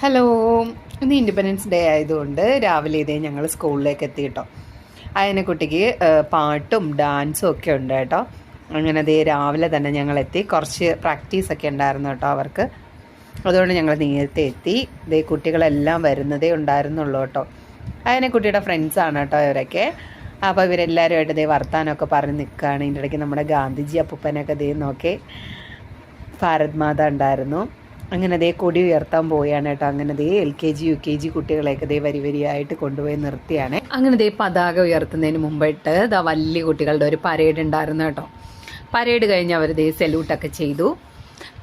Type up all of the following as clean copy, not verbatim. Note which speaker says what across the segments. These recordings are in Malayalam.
Speaker 1: ഹലോ, ഇന്ന് ഇൻഡിപെൻഡൻസ് ഡേ ആയതുകൊണ്ട് രാവിലെ ഇതേ ഞങ്ങൾ സ്കൂളിലേക്ക് എത്തി കേട്ടോ. കുട്ടിക്ക് പാട്ടും ഡാൻസും ഒക്കെ ഉണ്ട് കേട്ടോ. അങ്ങനെ അതേ രാവിലെ തന്നെ ഞങ്ങൾ എത്തി. കുറച്ച് പ്രാക്ടീസൊക്കെ ഉണ്ടായിരുന്നു കേട്ടോ അവർക്ക്. അതുകൊണ്ട് ഞങ്ങൾ നേരത്തെ എത്തി. ഇതേ കുട്ടികളെല്ലാം വരുന്നതേ ഉണ്ടായിരുന്നുള്ളൂ കേട്ടോ. കുട്ടിയുടെ ഫ്രണ്ട്സാണ് കേട്ടോ ഇവരൊക്കെ. അപ്പോൾ ഇവരെല്ലാവരുമായിട്ട് ഇതേ വർത്താനമൊക്കെ പറഞ്ഞ് നിൽക്കുകയാണ്. ഇതിൻ്റെ ഇടയ്ക്ക് നമ്മുടെ ഗാന്ധിജി അപ്പൂപ്പനൊക്കെ ഇതേ നോക്കി ഭാരത് മാത ഉണ്ടായിരുന്നു. അങ്ങനെ അതേ കൊടി ഉയർത്താൻ പോവുകയാണ് കേട്ടോ. അങ്ങനെ ദേ LKG UKG കുട്ടികളെയൊക്കെ ദേ വരിയായിട്ട് കൊണ്ടുപോയി നിർത്തിയാണ്. അങ്ങനെ ദേ പതാക ഉയർത്തുന്നതിന് മുമ്പായിട്ട് വലിയ കുട്ടികളുടെ ഒരു പരേഡ് ഉണ്ടായിരുന്നു കേട്ടോ. പരേഡ് കഴിഞ്ഞ് അവർ ദേ സല്യൂട്ടൊക്കെ ചെയ്തു.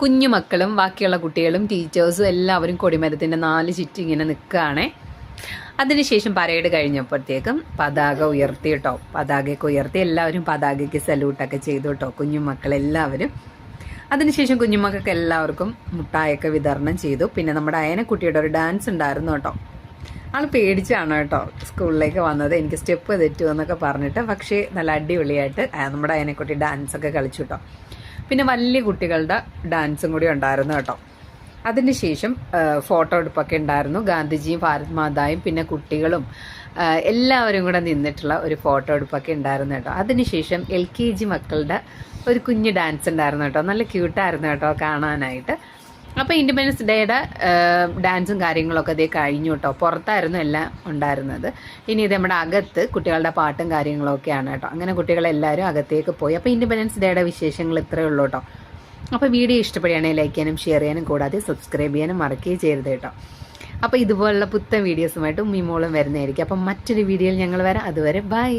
Speaker 1: കുഞ്ഞു മക്കളും ബാക്കിയുള്ള കുട്ടികളും ടീച്ചേഴ്സും എല്ലാവരും കൊടിമരത്തിൻ്റെ 4 ചുറ്റും ഇങ്ങനെ നിൽക്കുകയാണേ. അതിനുശേഷം പരേഡ് കഴിഞ്ഞപ്പോഴത്തേക്കും പതാക ഉയർത്തി കേട്ടോ. പതാകയൊക്കെ ഉയർത്തി എല്ലാവരും പതാകയ്ക്ക് സല്യൂട്ടൊക്കെ ചെയ്തു കേട്ടോ, കുഞ്ഞു മക്കളെല്ലാവരും. അതിനുശേഷം കുഞ്ഞുമക്കൾക്ക് എല്ലാവർക്കും മുട്ടായൊക്കെ വിതരണം ചെയ്തു. പിന്നെ നമ്മുടെ അയനക്കുട്ടിയുടെ ഒരു ഡാൻസ് ഉണ്ടായിരുന്നു കേട്ടോ. ആൾ പേടിച്ചാണ് കേട്ടോ സ്കൂളിലേക്ക് വന്നത്, എനിക്ക് സ്റ്റെപ്പ് തെറ്റു എന്നൊക്കെ പറഞ്ഞിട്ട്. പക്ഷേ നല്ല അടിപൊളിയായിട്ട് നമ്മുടെ അയനക്കുട്ടി ഡാൻസൊക്കെ കളിച്ചു കേട്ടോ. പിന്നെ വലിയ കുട്ടികളുടെ ഡാൻസും കൂടി ഉണ്ടായിരുന്നു കേട്ടോ. അതിനുശേഷം ഫോട്ടോ എടുപ്പൊക്കെ ഉണ്ടായിരുന്നു. ഗാന്ധിജിയും ഭാരത് മാതായും പിന്നെ കുട്ടികളും എല്ലാവരും കൂടെ നിന്നിട്ടുള്ള ഒരു ഫോട്ടോ എടുപ്പൊക്കെ ഉണ്ടായിരുന്നു കേട്ടോ. അതിനുശേഷം LKG മക്കളുടെ ഒരു കുഞ്ഞ് ഡാൻസ് ഉണ്ടായിരുന്നു കേട്ടോ. നല്ല ക്യൂട്ടായിരുന്നു കേട്ടോ കാണാനായിട്ട്. അപ്പോൾ ഇൻഡിപെൻഡൻസ് ഡേയുടെ ഡാൻസും കാര്യങ്ങളൊക്കെ അതേ കഴിഞ്ഞു കേട്ടോ. പുറത്തായിരുന്നു എല്ലാം ഉണ്ടായിരുന്നത്. ഇനി ഇത് നമ്മുടെ അകത്ത് കുട്ടികളുടെ പാട്ടും കാര്യങ്ങളൊക്കെയാണ് കേട്ടോ. അങ്ങനെ കുട്ടികളെല്ലാവരും അകത്തേക്ക് പോയി. അപ്പോൾ ഇൻഡിപെൻഡൻസ് ഡേയുടെ വിശേഷങ്ങൾ ഇത്രയേ ഉള്ളൂ കേട്ടോ. അപ്പോൾ വീഡിയോ ഇഷ്ടപ്പെടുകയാണെങ്കിൽ ലൈക്ക് ചെയ്യാനും ഷെയർ ചെയ്യാനും കൂടാതെ സബ്സ്ക്രൈബ് ചെയ്യാനും മറക്കുകയും ചെയ്യരുത് കേട്ടോ. അപ്പോൾ ഇതുപോലുള്ള പുത്തൻ വീഡിയോസുമായിട്ട് ഉമ്മിമോളും വരുന്നതായിരിക്കും. അപ്പം മറ്റൊരു വീഡിയോയിൽ ഞങ്ങൾ വരാം. അതുവരെ ബൈ.